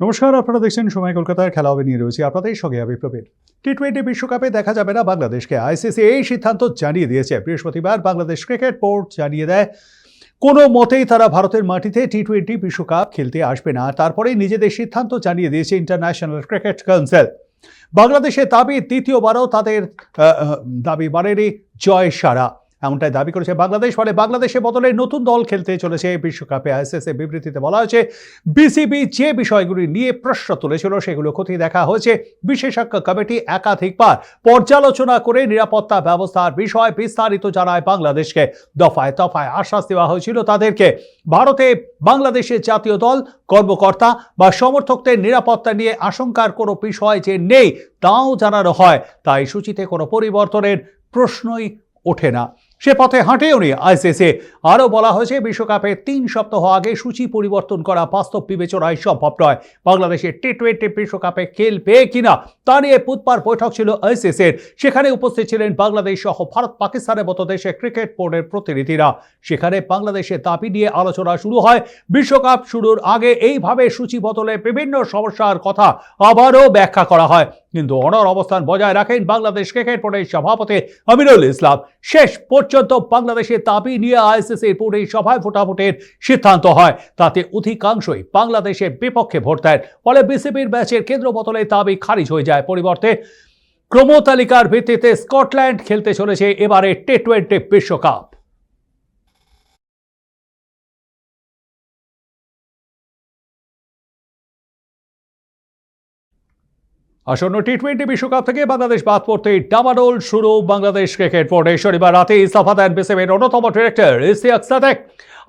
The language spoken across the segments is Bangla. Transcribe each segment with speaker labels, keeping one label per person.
Speaker 1: নমস্কার, আপনারা দেখছেন সময় কলকাতার খেলা হবে নিয়ে রয়েছে আপনাদের সঙ্গে আমি প্রবীর। টি-20 বিশ্বকাপে দেখা যাবে না বাংলাদেশকে। আইসিসি এই সিদ্ধান্ত জানিয়ে দিয়েছে। বৃহস্পতিবার বাংলাদেশ ক্রিকেট বোর্ড জানিয়ে দেয় কোনো মতেই তারা ভারতের মাটিতে টি-20 বিশ্বকাপ খেলতে আসবে না। তারপরেই নিজেদের সিদ্ধান্ত জানিয়ে দিয়েছে ইন্টারন্যাশনাল ক্রিকেট কাউন্সিল। বাংলাদেশের দাবি দ্বিতীয়বারও তাদের দাবি বাড়েনি জয় সারা, এমনটাই দাবি করেছে বাংলাদেশ। ফলে বাংলাদেশের বদলে নতুন দল খেলতে চলেছে বিশ্বকাপে। আইসিসি বিবৃতিতে বলা হয়েছে, বিসিবি যে বিষয়গুলি নিয়ে প্রশ্ন তুলেছিল সেগুলো খতিয়ে দেখা হয়েছে। বিশেষজ্ঞ কমিটি একাধিকবার পর্যালোচনা করে নিরাপত্তা ব্যবস্থার বিষয় বিস্তারিত জানায় বাংলাদেশকে। দফায় দফায় আশ্বাস দেওয়া হয়েছিল তাদেরকে। ভারতে বাংলাদেশের জাতীয় দল কর্মকর্তা বা সমর্থকদের নিরাপত্তা নিয়ে আশঙ্কার কোনো বিষয় যে নেই তাও জানানো হয়। তাই সূচিতে কোনো পরিবর্তনের প্রশ্নই ওঠে না। সে পথে হাঁটেও নি আইসিসি। আরও বলা হয়েছে, বিশ্বকাপে 3 সপ্তাহ আগে সূচি পরিবর্তন করা বাস্তব বিবেচনায় সম্ভব নয়। বাংলাদেশের টি-20 বিশ্বকাপে খেলবে কিনা তা নিয়ে বুধবার বৈঠক ছিল আইসিসির। সেখানে উপস্থিত ছিলেন বাংলাদেশ সহ ভারত, পাকিস্তানের মতো দেশের ক্রিকেট বোর্ডের প্রতিনিধিরা। সেখানে বাংলাদেশের দাবি নিয়ে আলোচনা শুরু হয়। বিশ্বকাপ শুরুর আগে এইভাবে সূচি বদলে বিভিন্ন সমস্যার কথা আবারও ব্যাখ্যা করা হয়, কিন্তু অনড় অবস্থান বজায় রাখেন বাংলাদেশ ক্রিকেট বোর্ডের সভাপতি আমিনুল ইসলাম। শেষ পর্যন্ত বাংলাদেশের দাবি নিয়ে আইসিসির পুরো সভায় ভোটাভুটির সিদ্ধান্ত হয়। তাতে অধিকাংশই বাংলাদেশের বিপক্ষে ভোট দেয়। ফলে বিসিবির ম্যাচের কেন্দ্র বদলে দাবি খারিজ হয়ে যায়। পরিবর্তে ক্রমতালিকার ভিত্তিতে স্কটল্যান্ড খেলতে চলেছে এবারে টি-20 বিশ্বকাপ। আসন্ন টি-20 বিশ্বকাপ থেকে বাংলাদেশ বাদ পড়তে ডামাডোল শুরু বাংলাদেশ ক্রিকেট বোর্ডে। শনিবার রাতে ইস্তফা দেন বিসিবির অন্যতম ডিরেক্টর ইশতিয়াক সাদেক।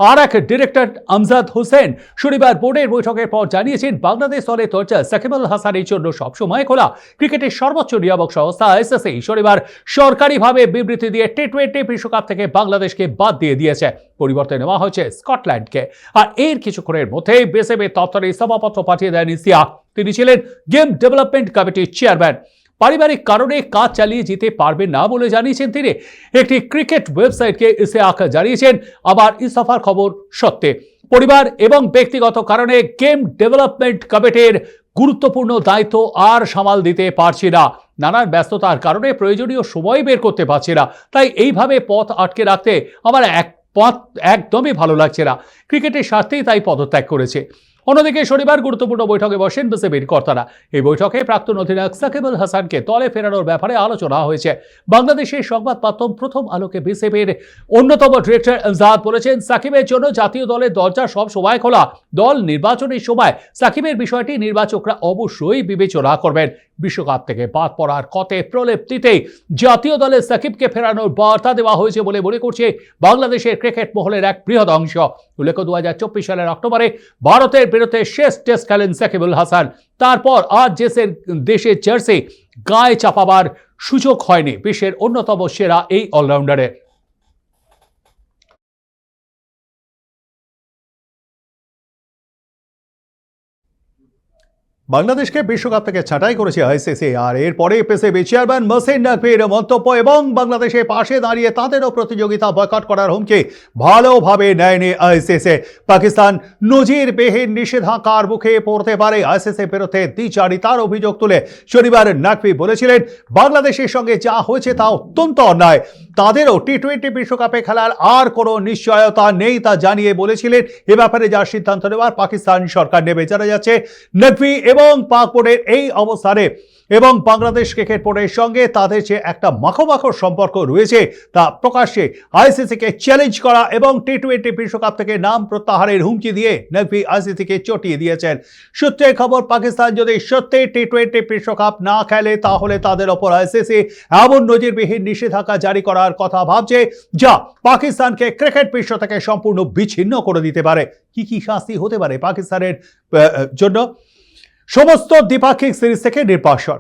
Speaker 1: আর এক ডিরেক্টর আমজাদ হোসেন শনিবার বোর্ডের বৈঠকের পর জানিয়েছেন, বাংলাদেশ দলের দরজা সাকিব আল হাসানের জন্য সবসময় খোলা। ক্রিকেটের সর্বোচ্চ নিয়ামক সংস্থা আইসিসি শনিবার সরকারিভাবে বিবৃতি দিয়ে টি-20 বিশ্বকাপ থেকে বাংলাদেশকে বাদ দিয়ে দিয়েছে। পরিবর্তে নেওয়া হয়েছে স্কটল্যান্ডকে। আর এর কিছুক্ষণের মধ্যেই বিসিবির দপ্তরে ইস্তফাপত্র পাঠিয়ে দেন ইশতিয়াক। তিনি ছিলেন গেম ডেভেলপমেন্ট কমিটির চেয়ারম্যান। পারিবারিক কারণে কাজ চালিয়ে যেতে পারবেন না বলে জানিয়েছেন তিনি। একটি ক্রিকেট ওয়েবসাইটকে ইশতিয়াক জানিয়েছেন, আবার ইস্তফার খবর সত্যি। পরিবার এবং ব্যক্তিগত কারণে গেম ডেভেলপমেন্ট কমিটির গুরুত্বপূর্ণ দায়িত্ব আর সামাল দিতে পারছি না। নানান ব্যস্ততার কারণে প্রয়োজনীয় সময় বের করতে পারছি না। তাই এইভাবে পথ আটকে রাখতে আমার একদমই ভালো লাগছে না। ক্রিকেটের স্বার্থেই তাই পদত্যাগ করেছে। অন্যদিকে শনিবার গুরুত্বপূর্ণ বৈঠকে বসেন বিসিবির কর্তারা। এই বৈঠকে প্রাক্তন অধিনায়ক সাকিব আল হাসানকে দলে ফেরানোর ব্যাপারে আলোচনা হয়েছে। বাংলাদেশের সংবাদ মাধ্যম প্রথম আলোকে বিসিবির অন্যতম ডিরেক্টর আমজাদ বলেছেন, সাকিবের জন্য জাতীয় দলের দরজা সব সময় খোলা। দল নির্বাচনের সময় সাকিবের বিষয়টি নির্বাচকরা অবশ্যই বিবেচনা করবেন। বিশ্বকাপ থেকে বাদ পড়ার কতে প্রলেপ দিতেই জাতীয় দলে সাকিবকে ফেরানোর বার্তা দেওয়া হয়েছে বলে মনে করছে বাংলাদেশের ক্রিকেট মহলের এক বৃহৎ অংশ। উল্লেখ্য, 2024 সালের অক্টোবরে ভারতের বিরুদ্ধে শেষ টেস্ট খেলেন সাকিব আল হাসান। তারপর আর দেশের জার্সি গায়ে চাপাবার সুযোগ হয়নি বিশ্বের অন্যতম সেরা এই অলরাউন্ডারের। বাংলাদেশকে বিশ্বকাপ থেকে ছাঁটাই করেছে আইসিসি। আর এরপরে বিসিবি চেয়ারম্যান মহসিন নকভির মন্তব্য এবং বাংলাদেশের পাশে দাঁড়িয়ে তাদেরও প্রতিযোগিতা বয়কট করার হুমকি ভালোভাবে নেয়নি আইসিসি। পাকিস্তান নজিরবিহীন নিষেধাজ্ঞার মুখে পড়তে পারে। আইসিসির বিরুদ্ধে দ্বিচারিতার অভিযোগ তুলে শনিবার নকভি বলেছিলেন, বাংলাদেশের সঙ্গে যা হয়েছে তা অত্যন্ত অন্যায়। তাদেরও টি-20 বিশ্বকাপে খেলার আর কোনো নিশ্চয়তা নেই তা জানিয়ে বলেছিলেন, এ ব্যাপারে যা সিদ্ধান্ত নেওয়ার পাকিস্তান সরকার নেবে। জানা যাচ্ছে, নকভি এবং পাক বোর্ডের এই অবস্থানে এবং বাংলাদেশ ক্রিকেট বোর্ডের সঙ্গে তাদের যে একটা মাখো সম্পর্ক রয়েছে তা প্রকাশ্যে আইসিসিকে চ্যালেঞ্জ করা এবং টি-20 বিশ্বকাপ থেকে নাম প্রত্যাহারের হুমকি দিয়ে নকভি আইসিসিকে চটিয়ে দিয়েছেন। সূত্রের খবর, পাকিস্তান যদি সত্যি টি-20 বিশ্বকাপ না খেলে তাহলে তাদের ওপর আইসিসি এমন নজিরবিহীন নিষেধাজ্ঞা জারি করার কথা ভাবছে যা পাকিস্তানকে ক্রিকেট বিশ্ব থেকে সম্পূর্ণ বিচ্ছিন্ন করে দিতে পারে। কি শাস্তি হতে পারে পাকিস্তানের জন্য? সমস্ত দ্বিপাক্ষিক সিরিজ থেকে নির্বাসন,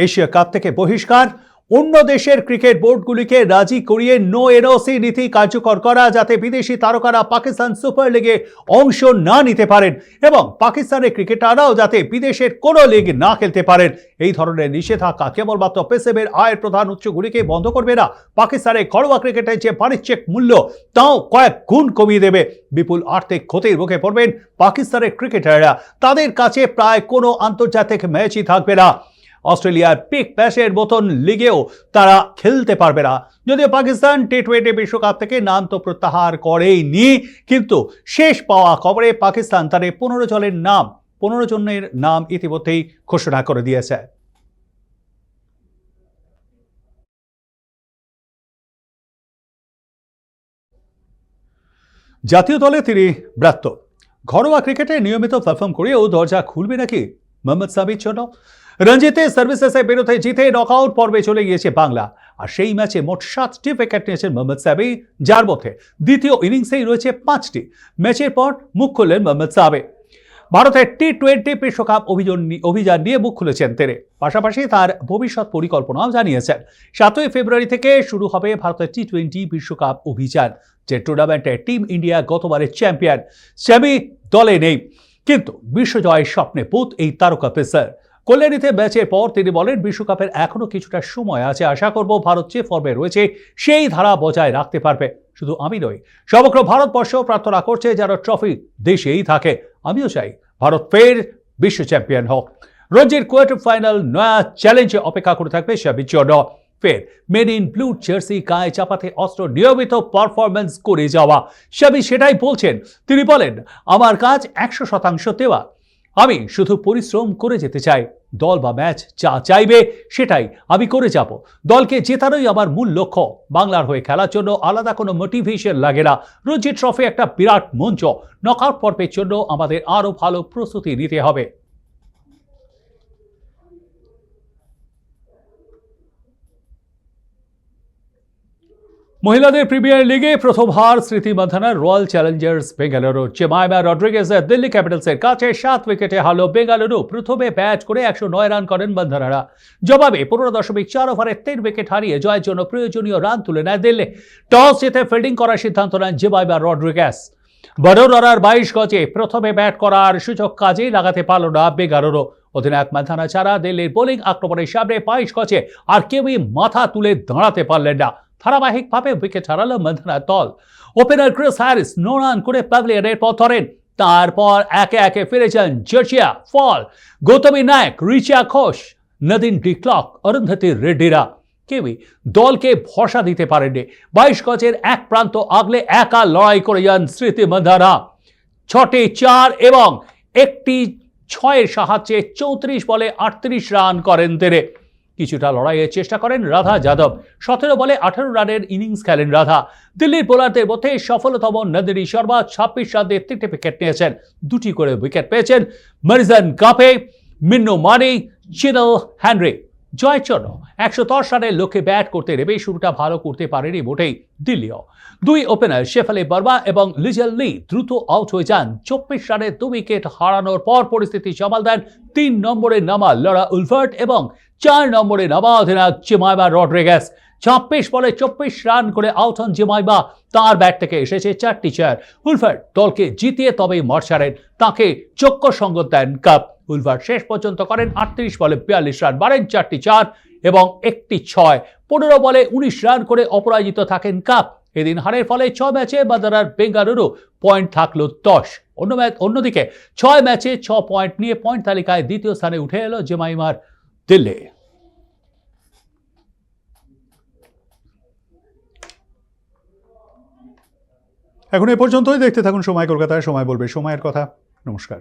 Speaker 1: এশিয়া কাপ থেকে বহিষ্কার, অন্য দেশের ক্রিকেট বোর্ডগুলিকে রাজি করিয়ে নো এনওসি নীতি কার্যকর করা, যাতে বিদেশি তারকারা পাকিস্তান সুপার লিগে অংশ না নিতে পারেন এবং পাকিস্তানের ক্রিকেটাররাও যাতে বিদেশের কোনো লিগ না খেলতে পারেন। এই ধরনের নিষেধাজ্ঞা কেবলমাত্র পেসেবের আয়ের প্রধান উৎসগুলিকে বন্ধ করবে না, পাকিস্তানের ঘরোয়া ক্রিকেটের যে বাণিজ্যিক মূল্য তাও কয়েক গুণ কমিয়ে দেবে। বিপুল আর্থিক ক্ষতির মুখে পড়বেন পাকিস্তানের ক্রিকেটাররা, তাদের কাছে প্রায় কোনো আন্তর্জাতিক ম্যাচই থাকবে না। অস্ট্রেলিয়ার পিক প্যাশের মতন লিগেও তারা খেলতে পারবে না। যদিও পাকিস্তান টি-20 বিশ্বকাপ থেকে নাম তো প্রত্যাহার করেইনি, কিন্তু শেষ পাওয়া খবরে পাকিস্তান তার 15 জনের নাম ইতিমধ্যেই ঘোষণা করে দিয়েছে। জাতীয় দলে তিনি ব্রাত্য। ঘরোয়া ক্রিকেটে নিয়মিত পারফর্ম করেও দরজা খুলবে নাকি মোহাম্মদ সামির জন্য? রঞ্জিতে সার্ভিসেসের বিরুদ্ধে জিতে নকআউট পর্বে চলে গিয়েছে বাংলা, আর সেই ম্যাচে মোট 7টি উইকেট নিয়েছেন মোহাম্মদ সামি, যার মধ্যে দ্বিতীয় ইনিংসেই রয়েছে 5টি। ম্যাচের পর মুখ খুললেন মোহাম্মদ সামি। ভারতের টি-20 বিশ্বকাপ অভিযান নিয়ে মুখ খুলেছেন তিনি, পাশাপাশি তার ভবিষ্যৎ পরিকল্পনাও জানিয়েছেন। 7ই ফেব্রুয়ারি থেকে শুরু হবে ভারতের টি-20 বিশ্বকাপ অভিযান, যে টুর্নামেন্টে টিম ইন্ডিয়া গতবারের চ্যাম্পিয়ন। সামি দলে নেই, কিন্তু বিশ্বজয়ের স্বপ্নে পুত এই তারকা পেসার। কল্যাণীতে ম্যাচের পর তিনি বলেন, বিশ্বকাপের এখনো কিছুটা সময় আছে, আশা করব ভারত যে ফর্মে রয়েছে সেই ধারা বজায় রাখতে পারবে। শুধু আমি নই, সমগ্র ভারতবর্ষ প্রার্থনা করছে যেন ট্রফি দেশেই থাকে। আমিও চাই ভারত ফের বিশ্ব চ্যাম্পিয়ন হোক। রঞ্জির কোয়ার্টার ফাইনাল নয়া চ্যালেঞ্জে অপেক্ষা করে থাকবে সামির জন্য। ফের মেন ইন ব্লু জার্সি গায়ে চাপাতে অস্ত্র নিয়মিত পারফরমেন্স করে যাওয়া সামি সেটাই বলছেন। তিনি বলেন, আমার কাজ 100% দেওয়া, আমি শুধু পরিশ্রম করে যেতে চাই। দল বা ম্যাচ যা চাইবে সেটাই আমি করে যাব। দলকে জেতানোই আমার মূল লক্ষ্য। বাংলার হয়ে খেলার জন্য আলাদা কোনো মোটিভেশন লাগে না। রঞ্জি ট্রফি একটা বিরাট মঞ্চ, নকআউট পর্বের জন্য আমাদের আরও ভালো প্রস্তুতি নিতে হবে। মহিলাদের প্রিমিয়ার লিগে প্রথম হার স্মৃতি মান্ধানার রয়্যাল চ্যালেঞ্জার্স বেঙ্গালুরু। জেমাইমা রড্রিগেজের দিল্লি ক্যাপিটালসের কাছে 7 উইকেটে হারল বেঙ্গালুরু। প্রথমে ব্যাট করে 109 রান করেন মান্ধানারা। জবাবে 15.4 ওভারে 3 উইকেট হারিয়ে জয়ের জন্য প্রয়োজনীয় রান তুলে নেয় দিল্লি। টস জিতে ফিল্ডিং করার সিদ্ধান্ত নেন জেমাইমা রড্রিগেজ। বড়োরার 22 গজে প্রথমে ব্যাট করার সুযোগ কাজেই লাগাতে পারল না বেঙ্গালুরু। অধিনায়ক মান্ধানা ছাড়া দিল্লির বোলিং আক্রমণের সামনে 22 গজে আর কেউই মাথা তুলে দাঁড়াতে পারলেন না। ধারাবাহিকভাবে উইকেট হারালো মান্ধানার দল। ওপেনার ক্রিস হ্যারিস 9 রান করে প্যাভিলিয়নের পথ ধরেন। তারপর একে একে ফিরে যান জর্জিয়া ফল, গৌতমী নায়ক, রিচা ঘোষ, নদিন ডি ক্লক, অরুন্ধতী রেড্ডিরা। কেউই দলকে ভরসা দিতে পারেননি। 22 গজের এক প্রান্ত আগলে একা লড়াই করে যান স্মৃতি মান্ধানা। 6টি 4 এবং একটি 6-এর সাহায্যে 34 বলে 38 রান করেন তিনি। কিছুটা লড়াইয়ের চেষ্টা করেন রাধা যাদব। 17 বলে 18 রানের ইনিংস খেলেন রাধা। দিল্লির বোলারদের মধ্যে সফলতম নন্দিনী শর্মা 26 রান দিয়ে 3টি উইকেট নিয়েছেন। 2টি করে উইকেট পেয়েছেন মরিজন কাপে, মিন্নু মানি, চিনল হেনরি। জয়ের জন্য 110 রানের লক্ষ্যে ব্যাট করতে নেমে শুরুটা ভালো করতে পারেনি মোটেই দিল্লিও। 2 ওপেনার শেফালি বর্মা এবং লিজেল লি দ্রুত আউট হয়ে যান। 24 রানে 2 উইকেট হারানোর পর পরিস্থিতি সামাল দেন 3 নম্বরে নামা লরা উলফার্ট এবং 4 নম্বরে নামা অধিনায়ক জেমাইমা রড্রিগেজ। 26 বলে 24 রান করে আউট হন জেমাইমা। তার ব্যাট থেকে এসেছে 4টি 4। উলফার্ট দলকে জিতিয়ে তবেই মাঠ ছাড়েন, তাকে যোগ্য সঙ্গ দেন কাপ। উলফার্ট শেষ পর্যন্ত করেন 38 বলে 42 রান, মারেন 4টি 4 এবং একটি 6। 15 বলে 19 রান করে অপরাজিত থাকেন কাপ। এদিন হারের ফলে 6 ম্যাচে বাদারার বেঙ্গালুরু পয়েন্ট থাকলো 10। অন্যদিকে 6 ম্যাচে 6 পয়েন্ট নিয়ে পয়েন্ট তালিকায় দ্বিতীয় স্থানে উঠে এলো জেমাইমার দিল্লি। এখন এ পর্যন্তই। দেখতে থাকুন সময় কলকাতায়। সময় বলবে সময়ের কথা। নমস্কার।